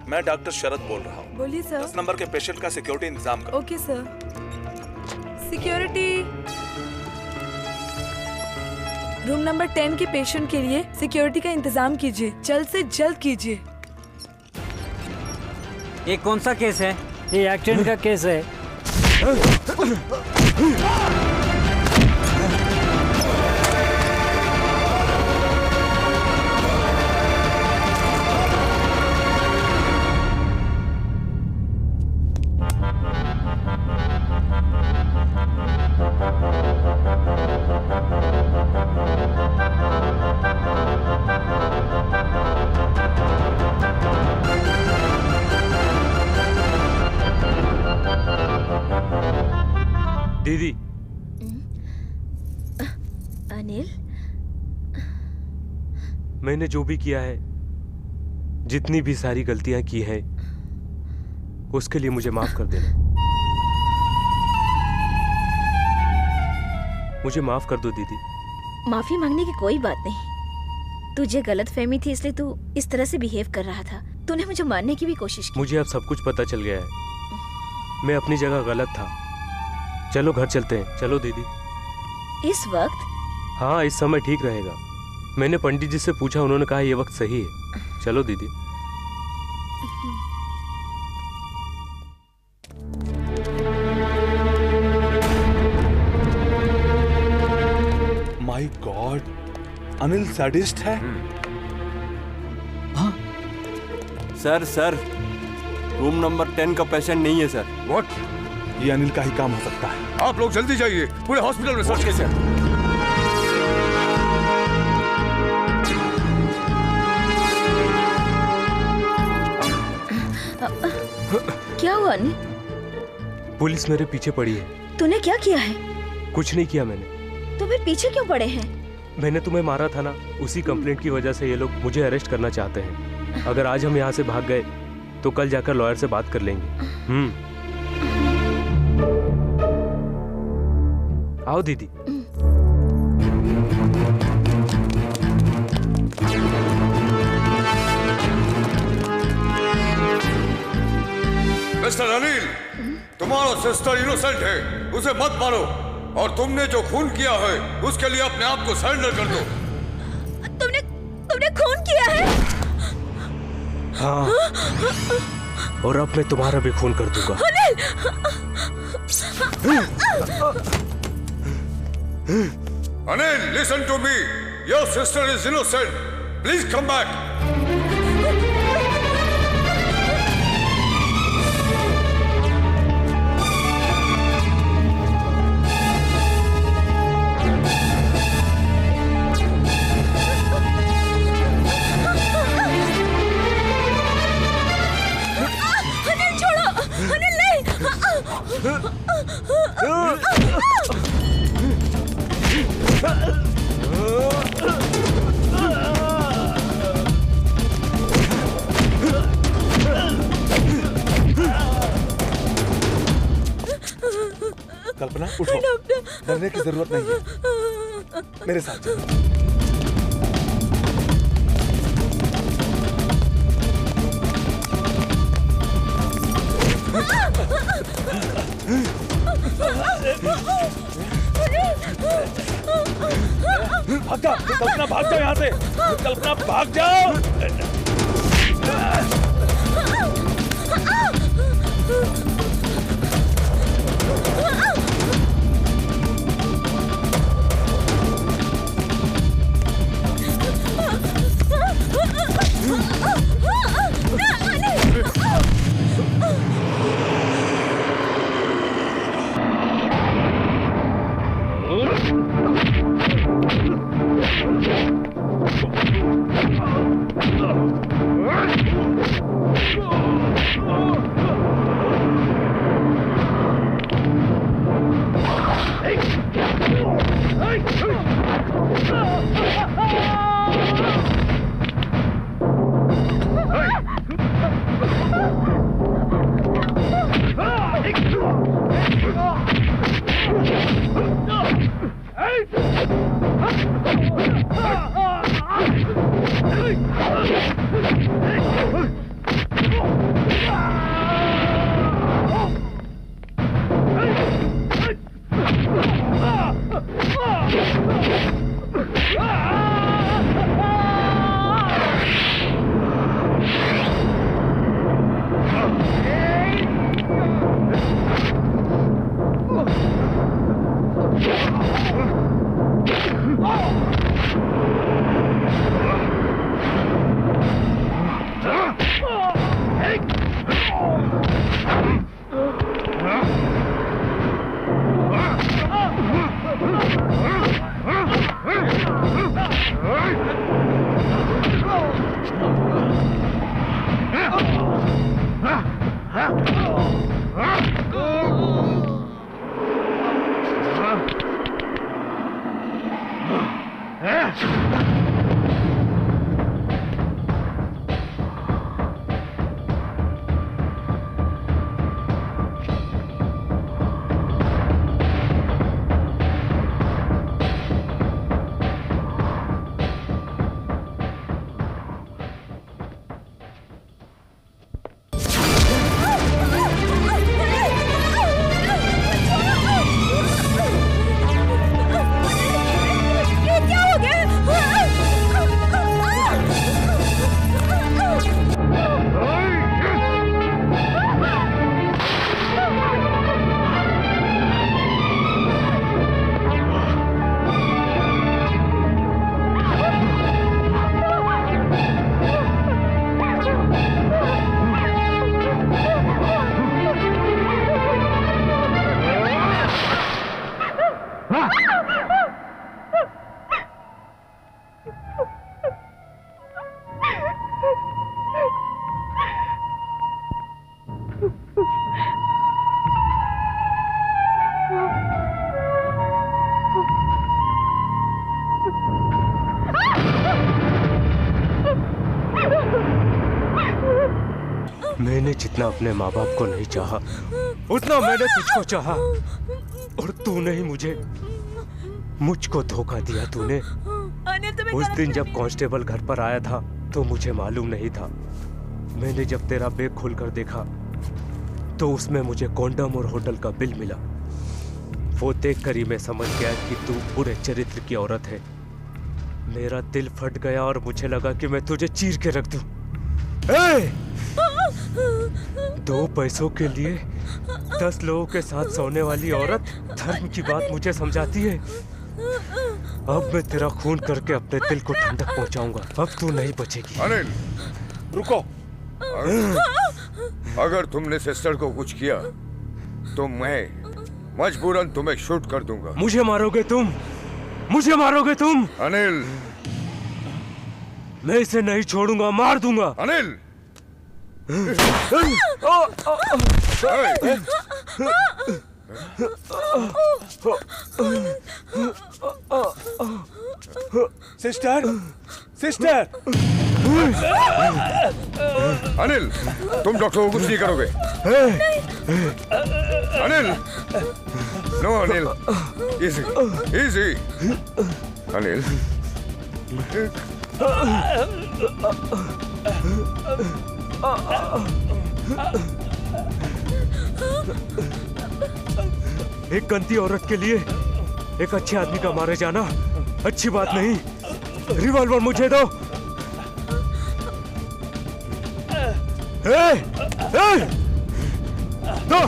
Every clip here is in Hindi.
मैं डॉक्टर शरद बोल रहा हूँ। बोलिए सर। 10 नंबर के पेशेंट का सिक्योरिटी इंतजाम करो। Okay sir. Security. Room number 10 के पेशेंट के लिए सिक्योरिटी का इंतजाम कीजिए, जल्द से जल्द कीजिए। ये कौन सा केस है? ये एक्सीडेंट का केस है। दीदी। अनिल, मैंने जो भी किया है, जितनी भी सारी गलतियां की हैं, उसके लिए मुझे माफ कर देना। मुझे माफ कर दो दीदी। माफी मांगने की कोई बात नहीं। तुझे गलतफहमी थी इसलिए तू इस तरह से बिहेव कर रहा था। तूने मुझे मारने की भी कोशिश की। मुझे अब सब कुछ पता चल गया है। मैं अपनी जगह गलत था। चलो घर चलते हैं। चलो दीदी। इस वक्त? हाँ, इस समय ठीक रहेगा। मैंने पंडित जी से पूछा, उन्होंने कहा ये वक्त सही है। चलो दीदी। माय गॉड, अनिल सैडिस्ट है। हाँ? सर रूम नंबर 10 का पेशेंट नहीं है सर। व्हाट? ये अनिल का ही काम हो सकता है। आप लोग जल्दी जाइए, पूरे हॉस्पिटल में सर्च कीजिए। क्या हुआ अनिल? पुलिस मेरे पीछे पड़ी है। तूने क्या किया है? कुछ नहीं किया मैंने। तो फिर पीछे क्यों पड़े हैं? मैंने तुम्हें मारा था ना, उसी कंप्लेंट की वजह से ये लोग मुझे अरेस्ट करना चाहते हैं। अगर आज हम यहाँ से भाग गए तो कल जाकर लॉयर से बात कर लेंगे। आओ दीदी। मिस्टर अनिल, तुम्हारा सिस्टर इनोसेंट है, उसे मत मारो। और तुमने जो खून किया है उसके लिए अपने आप को सरेंडर कर दो। तुमने खून किया है? हाँ, और अब मैं तुम्हारा भी खून कर दूंगा। Anil, listen to me. Your sister is innocent. Please come back. Anil छोड़ो, अनिल नहीं। कल्पना उठो, डरने की जरूरत नहीं है, मेरे साथ चलो। भाग जा कल्पना, भाग जाओ यहाँ से। कल्पना भाग जाओ। मैंने जितना अपने माँ बाप को नहीं चाहा, उतना मैंने तुझको चाहा, और तूने ही मुझको धोखा दिया। तूने उस दिन जब कांस्टेबल घर पर आया था तो मुझे मालूम नहीं था। मैंने जब तेरा बैग खोलकर देखा तो उसमें मुझे कॉन्डम और होटल का बिल मिला। वो देखकर ही मैं समझ गया कि तू बुरे चरित्र की औरत है। मेरा दिल फट गया और मुझे लगा कि मैं तुझे चीर के रख दूं। 2 पैसों के लिए 10 लोगों के साथ सोने वाली औरत धर्म की बात मुझे समझाती है। अब मैं तेरा खून करके अपने दिल को ठंडक पहुंचाऊंगा। अब तू नहीं बचेगी। अनिल रुको। अगर तुमने सिस्टर को कुछ किया तो मैं मजबूरन तुम्हें शूट कर दूंगा। मुझे मारोगे तुम? मुझे मारोगे तुम? अनिल मैं इसे नहीं छोड़ूंगा, मार दूंगा। Anil sister, sister. अनिल तुम डॉक्टर को कुछ नहीं करोगे। Anil no Anil, easy easy. Anil एक गंदी औरत के लिए एक अच्छे आदमी का मारे जाना अच्छी बात नहीं। रिवॉल्वर मुझे दो। दो।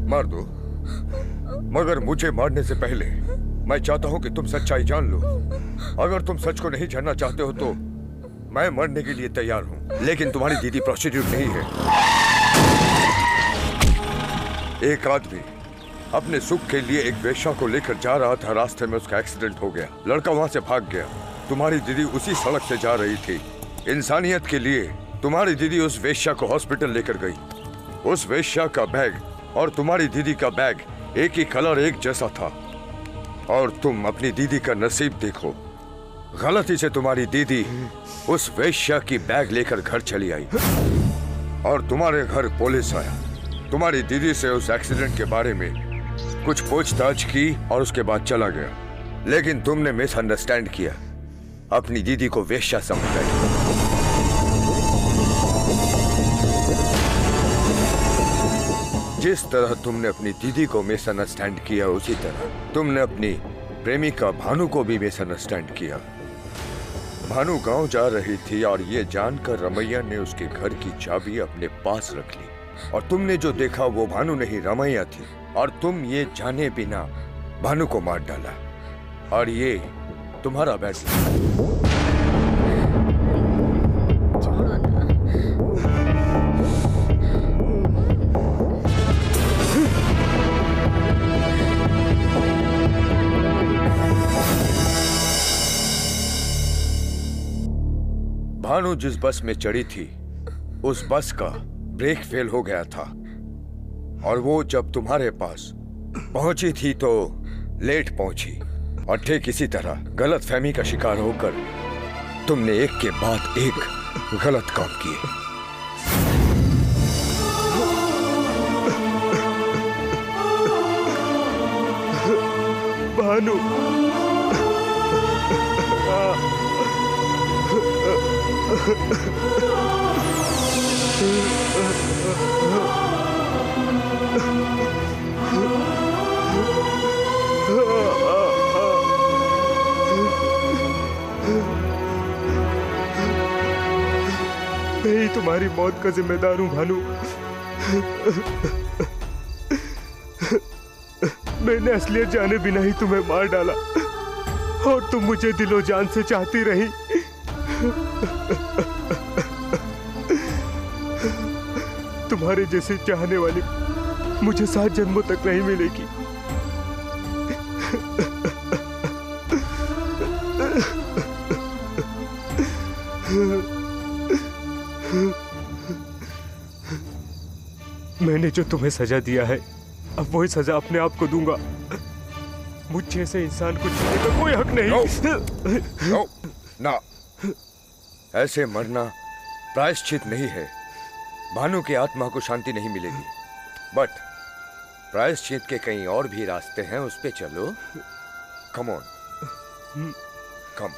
मार दो, मगर मुझे मारने से पहले मैं चाहता हूं कि तुम सच्चाई जान लो। अगर तुम सच को नहीं जानना चाहते हो तो मैं मरने के लिए तैयार हूं, लेकिन तुम्हारी दीदी प्रोस्टिट्यूट नहीं है। एक आदमी अपने सुख के लिए एक वेश्या को लेकर जा रहा था, रास्ते में उसका एक्सीडेंट हो गया, लड़का वहां से भाग गया। तुम्हारी दीदी उसी सड़क से जा रही थी। इंसानियत के लिए तुम्हारी दीदी उस वेश्या को हॉस्पिटल लेकर गई। उस वेश्या का बैग और तुम्हारी दीदी का बैग एक ही कलर, एक जैसा था। और तुम अपनी दीदी का नसीब देखो, गलती से तुम्हारी दीदी उस वेश्या की बैग लेकर घर चली आई और तुम्हारे घर पुलिस आया। तुम्हारी दीदी से उस एक्सीडेंट के बारे में कुछ पूछताछ की और उसके बाद चला गया, लेकिन तुमने मिसअंडरस्टैंड किया, अपनी दीदी को वेश्या समझ बैठे। जिस तरह तुमने अपनी दीदी को मिसअंडरस्टैंड किया, उसी तरह तुमने अपनी प्रेमिका भानु को भी मिसअंडरस्टैंड किया। भानु गांव जा रही थी और ये जानकर रमैया ने उसके घर की चाबी अपने पास रख ली, और तुमने जो देखा वो भानु नहीं रमैया थी, और तुम ये जाने बिना भानु को मार डाला, और ये तुम्हारा बैठ। भानु जिस बस में चढ़ी थी उस बस का ब्रेक फेल हो गया था, और वो जब तुम्हारे पास पहुंची थी तो लेट पहुंची, और ठीक इसी तरह गलतफहमी का शिकार होकर तुमने एक के बाद एक गलत काम किए। भानु, मैं ही तुम्हारी मौत का जिम्मेदार हूं भानु। मैंने असलियत जाने बिना ही तुम्हें मार डाला, और तुम मुझे दिलो जान से चाहती रही। तुम्हारे जैसे चाहने वाली मुझे 7 जन्मों तक नहीं मिलेगी। मैंने जो तुम्हें सजा दिया है, अब वही सजा अपने आप को दूंगा। मुझ जैसे इंसान को जीने का कोई हक नहीं। नो, ना, ऐसे मरना प्रायश्चित नहीं है। भानु की आत्मा को शांति नहीं मिलेगी, बट प्रायश्चित के कई और भी रास्ते हैं, उस पे चलो। Come on, come.